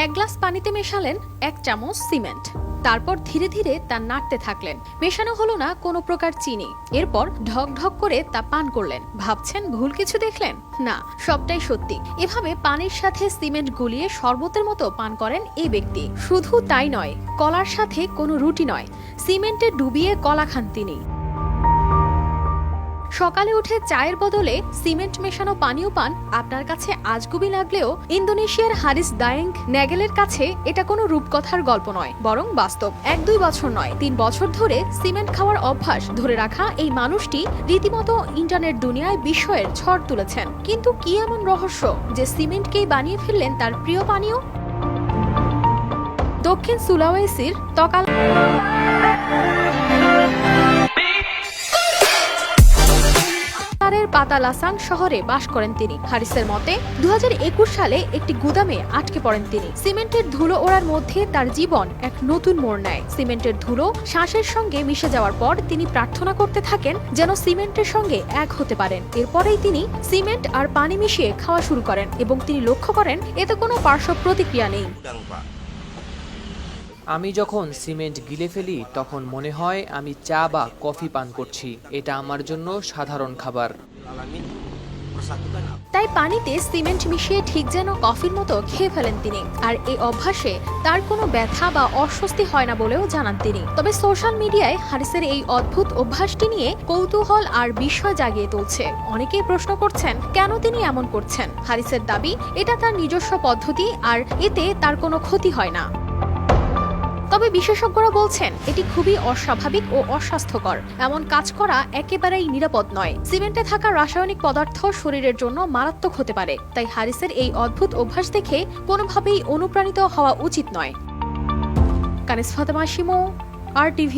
এক গ্লাস পানিতে মেশালেন 1 চামচ সিমেন্ট। তারপর ধীরে ধীরে তা নাড়তে থাকলেন। মেশানো হলো না কোনো প্রকার চিনি। এরপর ঢক ঢক করে তা পান করলেন। ভাবছেন ভুল কিছু দেখলেন? না, সবটাই সত্যি। এভাবে পানির সাথে সিমেন্ট গুলিয়ে শরবতের মতো পান করেন এই ব্যক্তি। শুধু তাই নয়, কলার সাথে কোনো রুটি নয়, সিমেন্টে ডুবিয়ে কলা খান তিনি। সকালে উঠে চায়ের বদলে সিমেন্ট মেশানো পানীয় পান আপনার কাছে আজগুবি লাগলেও ইন্দোনেশিয়ার হারিস দায়েং ন্যাগেলের কাছে এটা কোনো রূপকথার গল্প নয়, বরং বাস্তব। 1-2 বছর নয়, 3 বছর ধরে সিমেন্ট খাওয়ার অভ্যাস ধরে রাখা এই মানুষটি রীতিমতো ইন্টারনেট দুনিয়ায় বিস্ময়ের ঝড় তুলেছেন। কিন্তু কি এমন রহস্য যে সিমেন্টকেই বানিয়ে ফেললেন তার প্রিয় পানীয়? দক্ষিণ সুলাওয়েসির তকাল পাতালাসাং শহরে বাস করেন তিনি। হারিসের মতে 2021 সালে একটি গুদামে আটকে পড়েন তিনি। সিমেন্টের ধুলো ওড়ার মধ্যে তার জীবন এক নতুন মোড় নেয়। সিমেন্টের ধুলো শ্বাসের সঙ্গে মিশে যাওয়ার পর তিনি প্রার্থনা করতে থাকেন যেন সিমেন্টের সঙ্গে এক হতে পারেন। এরপরেই তিনি সিমেন্ট আর পানি মিশিয়ে খাওয়া শুরু করেন এবং তিনি লক্ষ্য করেন এতে কোনো পার্শ্ব প্রতিক্রিয়া নেই। আমি যখন সিমেন্ট গিলে ফেলি তখন মনে হয় আমি চা বা কফি পান করছি। এটা আমার জন্য সাধারণ খাবার। তাই পানিতে সিমেন্ট মিশিয়ে ঠিক যেন কফির মতো খেয়ে ফেলেন তিনি। আর এই অভ্যাসে তার কোনো ব্যথা বা অস্বস্তি হয় না বলেও জানান তিনি। তবে সোশ্যাল মিডিয়ায় হারিসের এই অদ্ভুত অভ্যাসটি নিয়ে কৌতূহল আর বিস্ময় জাগিয়ে তুলছে। অনেকেই প্রশ্ন করছেন কেন তিনি এমন করছেন। হারিসের দাবি এটা তার নিজস্ব পদ্ধতি আর এতে তার কোনো ক্ষতি হয় না। তবে বিশেষজ্ঞরা বলছেন এটি খুবই অস্বাভাবিক ও অস্বাস্থ্যকর। এমন কাজ করা একেবারেই নিরাপদ নয়। সিমেন্টে থাকা রাসায়নিক পদার্থ শরীরের জন্য মারাত্মক হতে পারে। তাই হারিসের এই অদ্ভুত অভ্যাস দেখে কোনোভাবেই অনুপ্রাণিত হওয়া উচিত নয়। কানিস ফাতেমা শিমু, RTV।